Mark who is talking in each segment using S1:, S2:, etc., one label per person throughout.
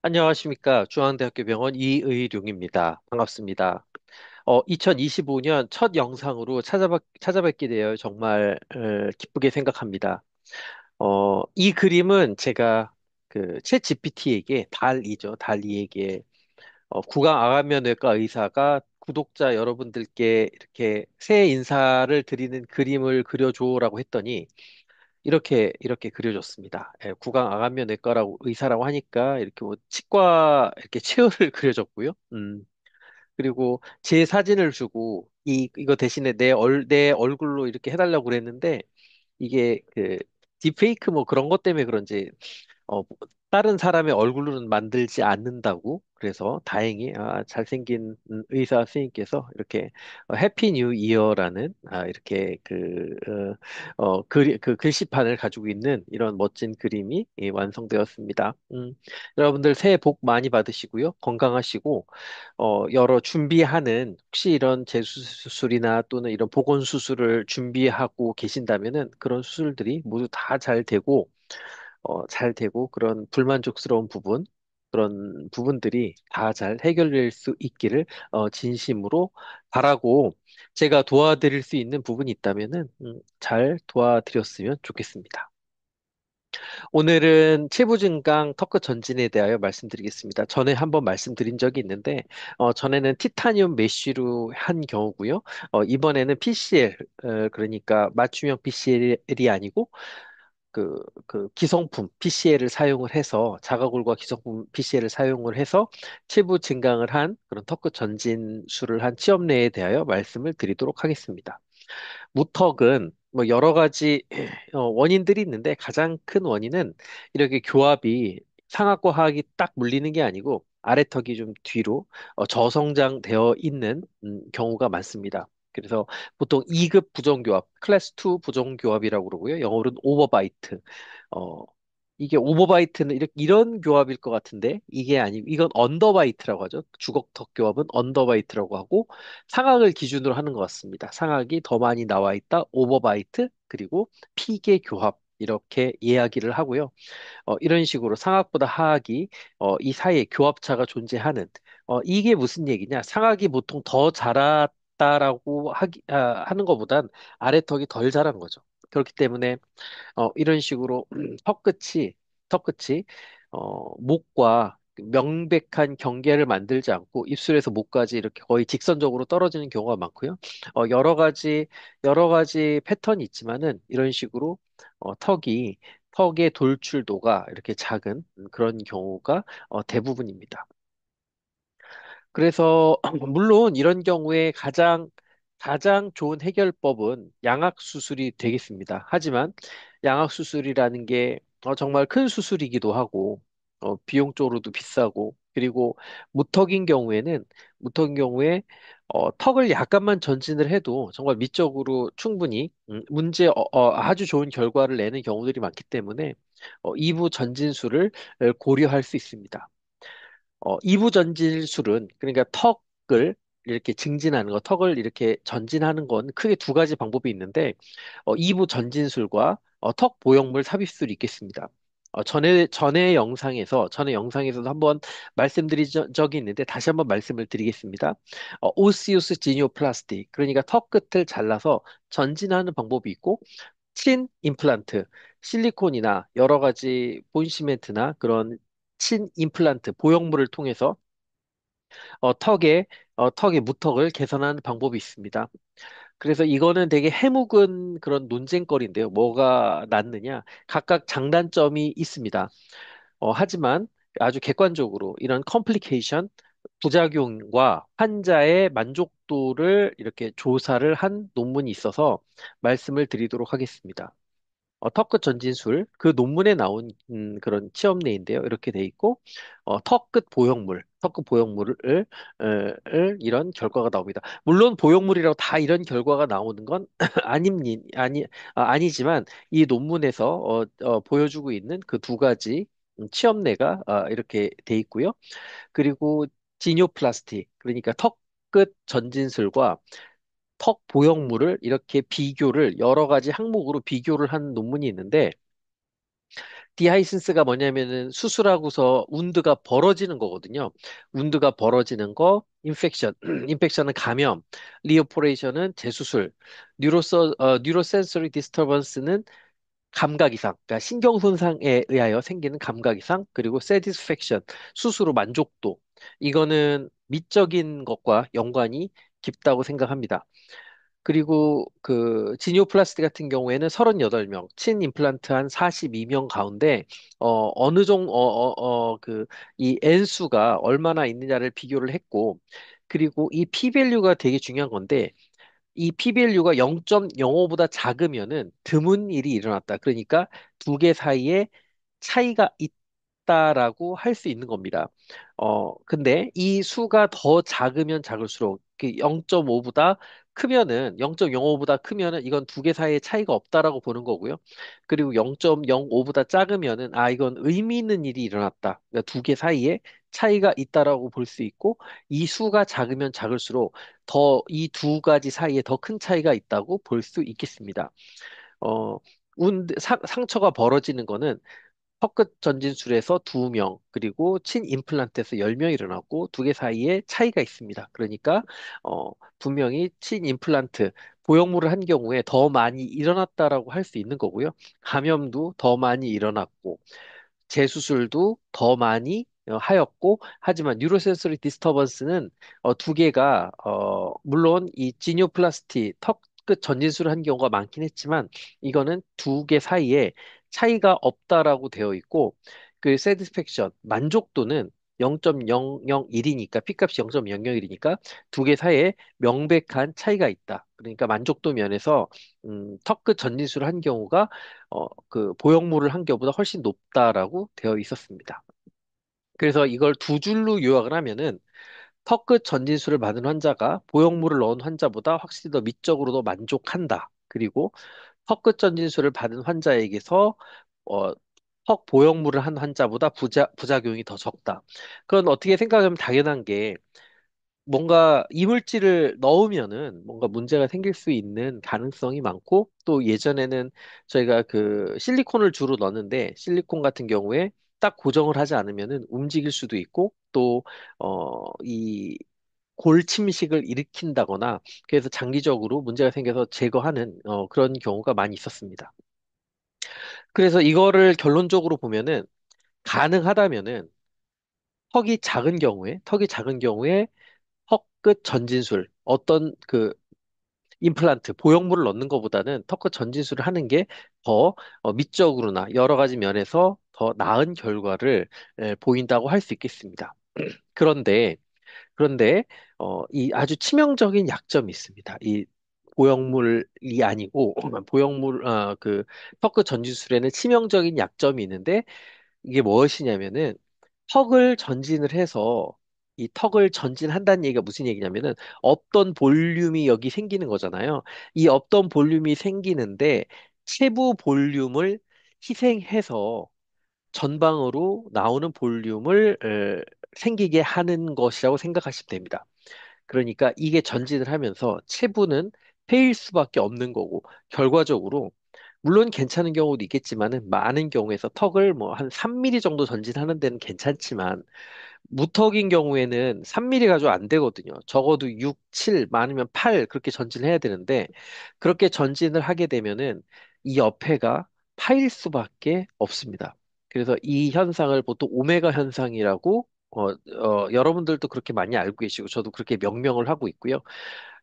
S1: 안녕하십니까. 중앙대학교 병원 이의룡입니다. 반갑습니다. 2025년 첫 영상으로 찾아뵙게 되어 정말 기쁘게 생각합니다. 이 그림은 제가 챗 GPT에게 달리에게 구강 아가면외과 의사가 구독자 여러분들께 이렇게 새해 인사를 드리는 그림을 그려줘라고 했더니 이렇게 그려줬습니다. 예, 구강 안면외과라고 의사라고 하니까 이렇게 뭐 치과 이렇게 체열을 그려줬고요. 그리고 제 사진을 주고 이거 대신에 내 얼굴로 이렇게 해달라고 그랬는데 이게 딥페이크 뭐 그런 것 때문에 그런지 뭐 다른 사람의 얼굴로는 만들지 않는다고 그래서 다행히 잘생긴 의사 선생님께서 이렇게 해피 뉴 이어라는 이렇게 그 글씨판을 가지고 있는 이런 멋진 그림이 완성되었습니다. 여러분들 새해 복 많이 받으시고요. 건강하시고 여러 준비하는 혹시 이런 재수술이나 또는 이런 보건 수술을 준비하고 계신다면은 그런 수술들이 모두 다 잘 되고 그런 불만족스러운 그런 부분들이 다 잘 해결될 수 있기를 진심으로 바라고 제가 도와드릴 수 있는 부분이 있다면은 잘 도와드렸으면 좋겠습니다. 오늘은 체부증강 턱끝 전진에 대하여 말씀드리겠습니다. 전에 한번 말씀드린 적이 있는데, 전에는 티타늄 메쉬로 한 경우고요. 이번에는 PCL, 그러니까 맞춤형 PCL이 아니고, 기성품 PCL을 사용을 해서, 자가골과 기성품 PCL을 사용을 해서 체부 증강을 한 그런 턱끝 전진술을 한 치업내에 대하여 말씀을 드리도록 하겠습니다. 무턱은 뭐 여러 가지 원인들이 있는데 가장 큰 원인은 이렇게 교합이 상악과 하악이 딱 물리는 게 아니고 아래턱이 좀 뒤로 저성장되어 있는 경우가 많습니다. 그래서 보통 2급 부정교합, 클래스 2 부정교합이라고 그러고요. 영어로는 오버바이트. 어, 이게 오버바이트는 이런 교합일 것 같은데 이게 아니고 이건 언더바이트라고 하죠. 주걱턱 교합은 언더바이트라고 하고 상악을 기준으로 하는 것 같습니다. 상악이 더 많이 나와 있다. 오버바이트 그리고 피계 교합 이렇게 이야기를 하고요. 이런 식으로 상악보다 하악이 이 사이에 교합차가 존재하는 이게 무슨 얘기냐? 상악이 보통 더 자랐다라고 하는 것보단 아래턱이 덜 자란 거죠. 그렇기 때문에 이런 식으로 턱끝이 목과 명백한 경계를 만들지 않고 입술에서 목까지 이렇게 거의 직선적으로 떨어지는 경우가 많고요. 여러 가지 패턴이 있지만은 이런 식으로 턱의 돌출도가 이렇게 작은 그런 경우가 대부분입니다. 그래서 물론 이런 경우에 가장 좋은 해결법은 양악 수술이 되겠습니다. 하지만 양악 수술이라는 게 정말 큰 수술이기도 하고 비용적으로도 비싸고 그리고 무턱인 경우에 턱을 약간만 전진을 해도 정말 미적으로 충분히 아주 좋은 결과를 내는 경우들이 많기 때문에 이부 전진술을 고려할 수 있습니다. 이부 전진술은 그러니까 이렇게 증진하는 턱을 이렇게 전진하는 건 크게 두 가지 방법이 있는데 이부 전진술과 턱 보형물 삽입술이 있겠습니다. 전에 영상에서도 한번 말씀드린 적이 있는데 다시 한번 말씀을 드리겠습니다. 오시우스 지니오플라스티, 그러니까 턱 끝을 잘라서 전진하는 방법이 있고 친 임플란트, 실리콘이나 여러 가지 본시멘트나 그런 친 임플란트, 보형물을 통해서 턱의 무턱을 개선하는 방법이 있습니다. 그래서 이거는 되게 해묵은 그런 논쟁거리인데요. 뭐가 낫느냐? 각각 장단점이 있습니다. 하지만 아주 객관적으로 이런 컴플리케이션, 부작용과 환자의 만족도를 이렇게 조사를 한 논문이 있어서 말씀을 드리도록 하겠습니다. 턱끝 전진술 그 논문에 나온 그런 치험내인데요. 이렇게 돼 있고 턱끝 보형물을 이런 결과가 나옵니다. 물론 보형물이라고 다 이런 결과가 나오는 건 아니지만 이 논문에서 보여주고 있는 그 두 가지 치험내가 이렇게 돼 있고요. 그리고 지뇨플라스티 그러니까 턱끝 전진술과 턱 보형물을 이렇게 여러 가지 항목으로 비교를 한 논문이 있는데 디하이신스가 뭐냐면은 수술하고서 운드가 벌어지는 거거든요. 운드가 벌어지는 거, 인펙션, 인펙션은 감염, 리오포레이션은 재수술, 뉴로센서리 디스터번스는 감각 이상, 그러니까 신경 손상에 의하여 생기는 감각 이상, 그리고 satisfaction, 수술 후 만족도. 이거는 미적인 것과 연관이 깊다고 생각합니다. 그리고 그 지니오플라스티 같은 경우에는 38명, 친 임플란트 한 42명 가운데 어느 정도 그 이 N수가 얼마나 있느냐를 비교를 했고, 그리고 이 p-밸류가 되게 중요한 건데, 이 p-밸류가 0.05보다 작으면은 드문 일이 일어났다. 그러니까 두 개 사이에 차이가 있다라고 할 수 있는 겁니다. 근데 이 수가 더 작으면 작을수록 0.5보다 크면은 0.05보다 크면은 이건 두 개 사이에 차이가 없다라고 보는 거고요. 그리고 0.05보다 작으면은 이건 의미 있는 일이 일어났다. 그러니까 두 개 사이에 차이가 있다라고 볼 수 있고 이 수가 작으면 작을수록 더 이 두 가지 사이에 더 큰 차이가 있다고 볼 수 있겠습니다. 어, 상처가 벌어지는 거는 턱끝 전진술에서 2명, 그리고 친 임플란트에서 10명 일어났고, 두 개 사이에 차이가 있습니다. 그러니까, 어, 분명히 친 임플란트, 보형물을 한 경우에 더 많이 일어났다라고 할 수 있는 거고요. 감염도 더 많이 일어났고, 재수술도 더 많이 하였고, 하지만 뉴로센서리 디스터번스는 두 개가 물론 이 지니오플라스티 턱 끝 전진술을 한 경우가 많긴 했지만 이거는 두 개 사이에 차이가 없다라고 되어 있고 그 세티스팩션 만족도는 0.001이니까 P값이 0.001이니까 두 개 사이에 명백한 차이가 있다. 그러니까 만족도 면에서 턱끝 전진술을 한 경우가 그 보형물을 한 경우보다 훨씬 높다라고 되어 있었습니다. 그래서 이걸 두 줄로 요약을 하면은 턱끝 전진술을 받은 환자가 보형물을 넣은 환자보다 확실히 더 미적으로도 만족한다. 그리고 턱끝 전진술을 받은 환자에게서 어, 턱 보형물을 한 환자보다 부작용이 더 적다. 그건 어떻게 생각하면 당연한 게 뭔가 이물질을 넣으면은 뭔가 문제가 생길 수 있는 가능성이 많고 또 예전에는 저희가 그 실리콘을 주로 넣는데 실리콘 같은 경우에 딱 고정을 하지 않으면은 움직일 수도 있고 또 이 골침식을 일으킨다거나 그래서 장기적으로 문제가 생겨서 제거하는 그런 경우가 많이 있었습니다. 그래서 이거를 결론적으로 보면은 가능하다면은 턱이 작은 경우에 턱끝 전진술 어떤 그 임플란트, 보형물을 넣는 것보다는 턱끝 전진술을 하는 게 더 미적으로나 여러 가지 면에서 더 나은 결과를 보인다고 할 수 있겠습니다. 그런데, 이 아주 치명적인 약점이 있습니다. 이 보형물이 아니고, 그, 턱끝 전진술에는 치명적인 약점이 있는데, 이게 무엇이냐면은, 턱을 전진을 해서 이 턱을 전진한다는 얘기가 무슨 얘기냐면은 없던 볼륨이 여기 생기는 거잖아요. 이 없던 볼륨이 생기는데 체부 볼륨을 희생해서 전방으로 나오는 볼륨을 생기게 하는 것이라고 생각하시면 됩니다. 그러니까 이게 전진을 하면서 체부는 패일 수밖에 없는 거고 결과적으로 물론 괜찮은 경우도 있겠지만은 많은 경우에서 턱을 뭐 한 3mm 정도 전진하는 데는 괜찮지만 무턱인 경우에는 3mm 가지고 안 되거든요. 적어도 6, 7, 많으면 8 그렇게 전진해야 되는데 그렇게 전진을 하게 되면은 이 옆에가 파일 수밖에 없습니다. 그래서 이 현상을 보통 오메가 현상이라고 여러분들도 그렇게 많이 알고 계시고 저도 그렇게 명명을 하고 있고요.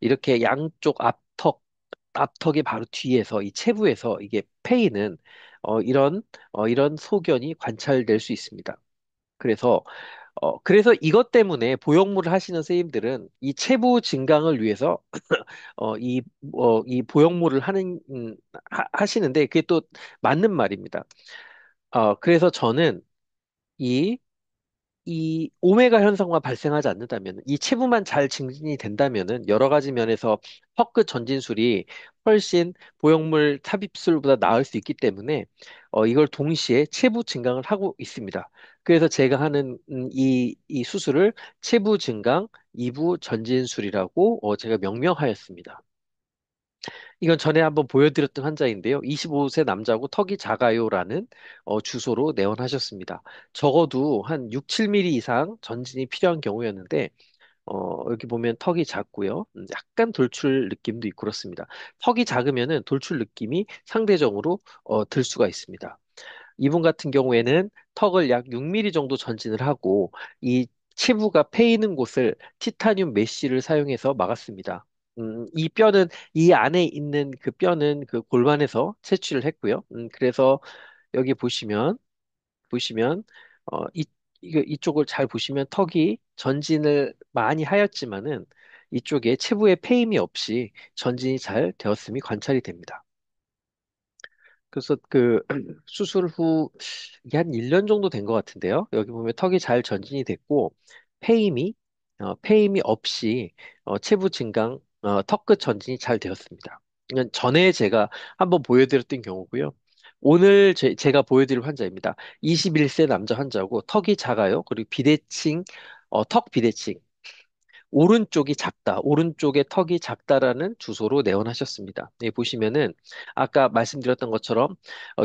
S1: 이렇게 양쪽 앞턱의 바로 뒤에서 이 체부에서 이게 페이는 이런 소견이 관찰될 수 있습니다. 그래서 그래서 이것 때문에 보형물을 하시는 선생님들은 이 체부 증강을 위해서 이 보형물을 하시는데 그게 또 맞는 말입니다. 그래서 저는 이 이 오메가 현상만 발생하지 않는다면, 이 체부만 잘 증진이 된다면은 여러 가지 면에서 턱끝 전진술이 훨씬 보형물 삽입술보다 나을 수 있기 때문에 이걸 동시에 체부 증강을 하고 있습니다. 그래서 제가 하는 이 수술을 체부 증강 이부 전진술이라고 제가 명명하였습니다. 이건 전에 한번 보여드렸던 환자인데요. 25세 남자고 턱이 작아요라는 주소로 내원하셨습니다. 적어도 한 6, 7mm 이상 전진이 필요한 경우였는데 여기 보면 턱이 작고요. 약간 돌출 느낌도 있고 그렇습니다. 턱이 작으면은 돌출 느낌이 상대적으로 들 수가 있습니다. 이분 같은 경우에는 턱을 약 6mm 정도 전진을 하고 이 치부가 패이는 곳을 티타늄 메쉬를 사용해서 막았습니다. 이 뼈는 이 안에 있는 그 뼈는 그 골반에서 채취를 했고요. 그래서 여기 보시면 이쪽을 잘 보시면 턱이 전진을 많이 하였지만은 이쪽에 치부에 패임이 없이 전진이 잘 되었음이 관찰이 됩니다. 그래서 그 수술 후 이게 한 1년 정도 된 것 같은데요. 여기 보면 턱이 잘 전진이 됐고 페임이 페임이 없이 체부 증강, 턱끝 전진이 잘 되었습니다. 이건 전에 제가 한번 보여드렸던 경우고요. 오늘 제가 보여드릴 환자입니다. 21세 남자 환자고 턱이 작아요. 그리고 비대칭, 턱 비대칭. 오른쪽이 작다. 오른쪽에 턱이 작다라는 주소로 내원하셨습니다. 예, 보시면은 아까 말씀드렸던 것처럼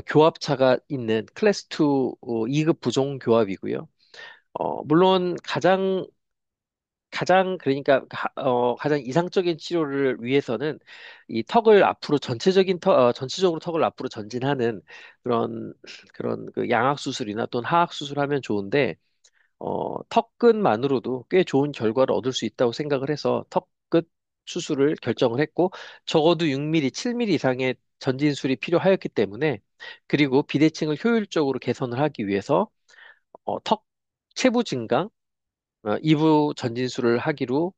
S1: 교합차가 있는 클래스 2 2급 부종 교합이고요. 물론 가장 그러니까 가장 이상적인 치료를 위해서는 이 턱을 앞으로 전체적으로 턱을 앞으로 전진하는 그런 그런 그 양악 수술이나 또는 하악 수술하면 좋은데 턱끝만으로도 꽤 좋은 결과를 얻을 수 있다고 생각을 해서 턱끝 수술을 결정을 했고, 적어도 6mm, 7mm 이상의 전진술이 필요하였기 때문에, 그리고 비대칭을 효율적으로 개선을 하기 위해서, 턱 체부 증강, 이부 전진술을 하기로,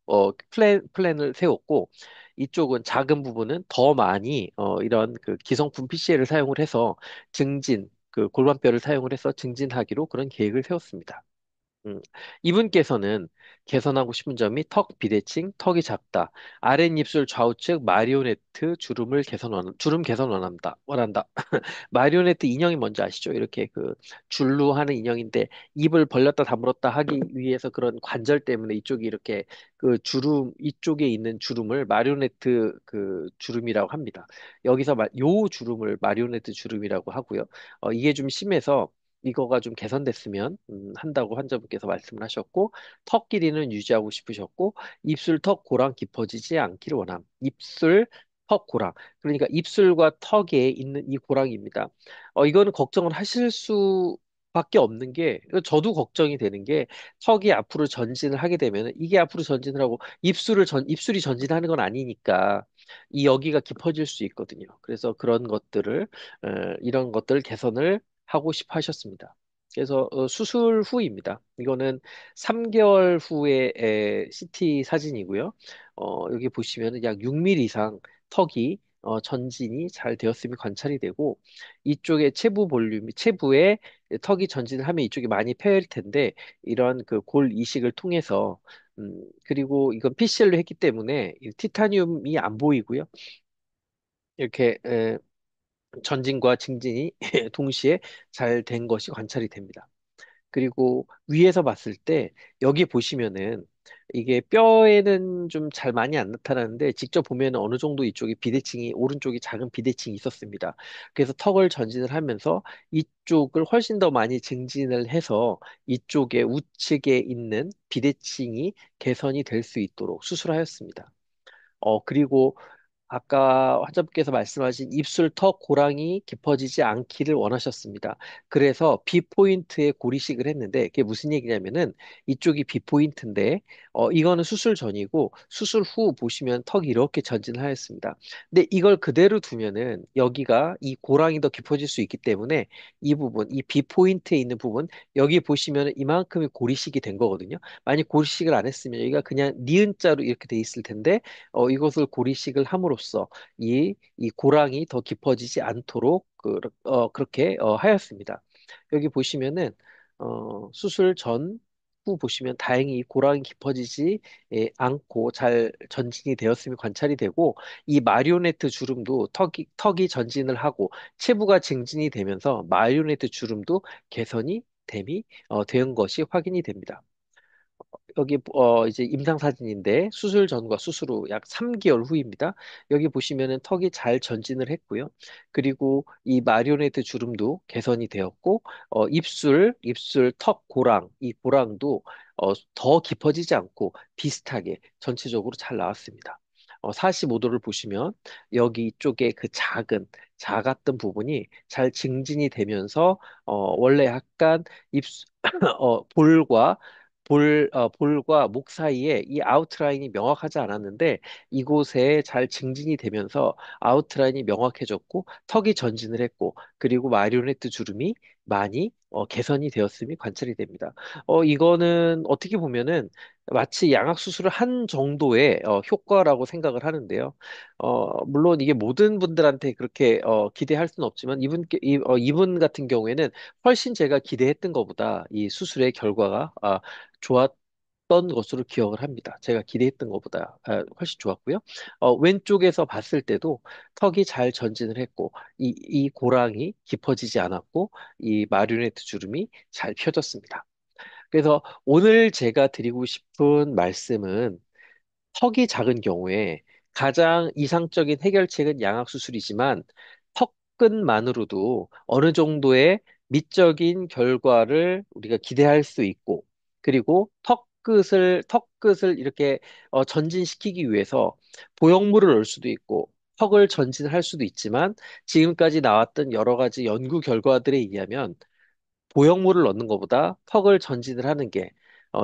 S1: 플랜을 세웠고, 이쪽은 작은 부분은 더 많이, 이런 그 기성품 PCL을 사용을 해서 그 골반뼈를 사용을 해서 증진하기로 그런 계획을 세웠습니다. 음, 이분께서는 개선하고 싶은 점이 턱 비대칭, 턱이 작다. 아랫입술 좌우측 마리오네트 주름 개선 원한다. 마리오네트 인형이 뭔지 아시죠? 이렇게 그 줄로 하는 인형인데 입을 벌렸다 다물었다 하기 위해서 그런 관절 때문에 이쪽이 이렇게 그 이쪽에 있는 주름을 마리오네트 그 주름이라고 합니다. 요 주름을 마리오네트 주름이라고 하고요. 이게 좀 심해서 이거가 좀 개선됐으면 한다고 환자분께서 말씀을 하셨고 턱 길이는 유지하고 싶으셨고 입술 턱 고랑 깊어지지 않기를 원함. 입술 턱 고랑 그러니까 입술과 턱에 있는 이 고랑입니다. 이거는 걱정을 하실 수밖에 없는 게 저도 걱정이 되는 게 턱이 앞으로 전진을 하게 되면 이게 앞으로 전진을 하고 입술이 전진하는 건 아니니까 이 여기가 깊어질 수 있거든요. 그래서 그런 것들을 이런 것들 개선을 하고 싶어 하셨습니다. 그래서 수술 후입니다. 이거는 3개월 후의 CT 사진이고요. 여기 보시면 약 6mm 이상 턱이 전진이 잘 되었음이 관찰이 되고 이쪽에 체부에 턱이 전진을 하면 이쪽이 많이 패일 텐데 이런 그 골 이식을 통해서 그리고 이건 PCL로 했기 때문에 이 티타늄이 안 보이고요. 이렇게 전진과 증진이 동시에 잘 된 것이 관찰이 됩니다. 그리고 위에서 봤을 때 여기 보시면은 이게 뼈에는 좀 잘 많이 안 나타나는데 직접 보면 어느 정도 이쪽이 오른쪽이 작은 비대칭이 있었습니다. 그래서 턱을 전진을 하면서 이쪽을 훨씬 더 많이 증진을 해서 이쪽에 우측에 있는 비대칭이 개선이 될 수 있도록 수술하였습니다. 그리고 아까 환자분께서 말씀하신 입술 턱 고랑이 깊어지지 않기를 원하셨습니다. 그래서 B포인트에 고리식을 했는데 그게 무슨 얘기냐면은 이쪽이 B포인트인데 이거는 수술 전이고 수술 후 보시면 턱이 이렇게 전진하였습니다. 근데 이걸 그대로 두면은 여기가 이 고랑이 더 깊어질 수 있기 때문에 이 B포인트에 있는 부분 여기 보시면 이만큼의 고리식이 된 거거든요. 만약 고리식을 안 했으면 여기가 그냥 니은자로 이렇게 돼 있을 텐데 이것을 고리식을 함으로써 이 고랑이 더 깊어지지 않도록 그렇게 하였습니다. 여기 보시면은 수술 전, 후 보시면 다행히 이 고랑이 깊어지지 않고 잘 전진이 되었음이 관찰이 되고 이 마리오네트 주름도 턱이 전진을 하고 체부가 증진이 되면서 마리오네트 주름도 개선이 된 것이 확인이 됩니다. 여기 이제 임상 사진인데 수술 전과 수술 후 약 3개월 후입니다. 여기 보시면은 턱이 잘 전진을 했고요. 그리고 이 마리오네트 주름도 개선이 되었고 입술 턱 고랑 이 고랑도 더 깊어지지 않고 비슷하게 전체적으로 잘 나왔습니다. 45도를 보시면 여기 쪽에 그 작았던 부분이 잘 증진이 되면서 원래 약간 입술 볼과 볼과 목 사이에 이 아웃라인이 명확하지 않았는데 이곳에 잘 증진이 되면서 아웃라인이 명확해졌고 턱이 전진을 했고 그리고 마리오네트 주름이 많이 개선이 되었음이 관찰이 됩니다. 이거는 어떻게 보면은 마치 양악 수술을 한 정도의 효과라고 생각을 하는데요. 물론 이게 모든 분들한테 그렇게 기대할 수는 없지만 이분 같은 경우에는 훨씬 제가 기대했던 것보다 이 수술의 결과가 좋았던 것으로 기억을 합니다. 제가 기대했던 것보다 훨씬 좋았고요. 왼쪽에서 봤을 때도 턱이 잘 전진을 했고, 이 고랑이 깊어지지 않았고, 이 마리오네트 주름이 잘 펴졌습니다. 그래서 오늘 제가 드리고 싶은 말씀은 턱이 작은 경우에 가장 이상적인 해결책은 양악수술이지만 턱끝만으로도 어느 정도의 미적인 결과를 우리가 기대할 수 있고 그리고 턱끝을 이렇게 전진시키기 위해서 보형물을 넣을 수도 있고 턱을 전진할 수도 있지만 지금까지 나왔던 여러 가지 연구 결과들에 의하면 보형물을 넣는 것보다 턱을 전진을 하는 게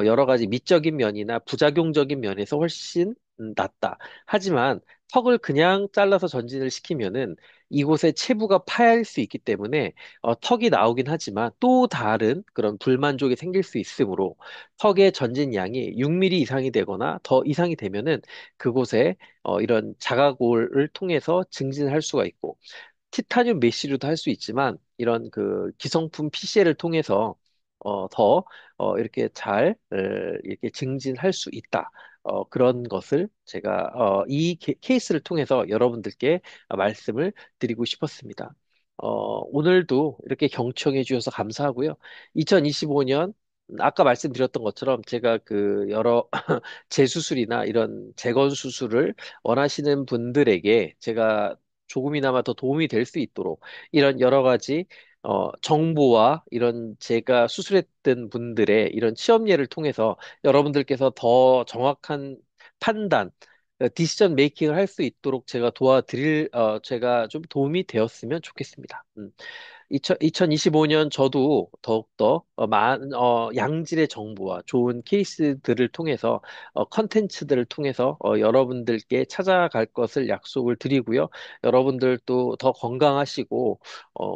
S1: 여러 가지 미적인 면이나 부작용적인 면에서 훨씬 낫다. 하지만 턱을 그냥 잘라서 전진을 시키면은 이곳에 체부가 파일 수 있기 때문에 턱이 나오긴 하지만 또 다른 그런 불만족이 생길 수 있으므로 턱의 전진량이 6mm 이상이 되거나 더 이상이 되면은 그곳에 이런 자가골을 통해서 증진할 수가 있고 티타늄 메쉬로도 할 수 있지만 이런 그 기성품 PCL을 통해서 더 이렇게 잘 이렇게 증진할 수 있다. 그런 것을 제가 이 케이스를 통해서 여러분들께 말씀을 드리고 싶었습니다. 오늘도 이렇게 경청해 주셔서 감사하고요. 2025년 아까 말씀드렸던 것처럼 제가 그 여러 재수술이나 이런 재건 수술을 원하시는 분들에게 제가 조금이나마 더 도움이 될 수 있도록 이런 여러 가지 정보와 이런 제가 수술했던 분들의 이런 치험예를 통해서 여러분들께서 더 정확한 판단, 디시전 메이킹을 할 수 있도록 제가 좀 도움이 되었으면 좋겠습니다. 2025년 저도 더욱더 양질의 정보와 좋은 케이스들을 통해서 컨텐츠들을 통해서 여러분들께 찾아갈 것을 약속을 드리고요. 여러분들도 더 건강하시고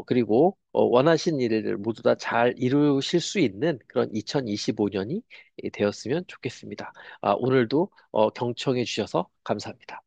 S1: 그리고 원하신 일을 모두 다 잘 이루실 수 있는 그런 2025년이 되었으면 좋겠습니다. 오늘도 경청해 주셔서 감사합니다.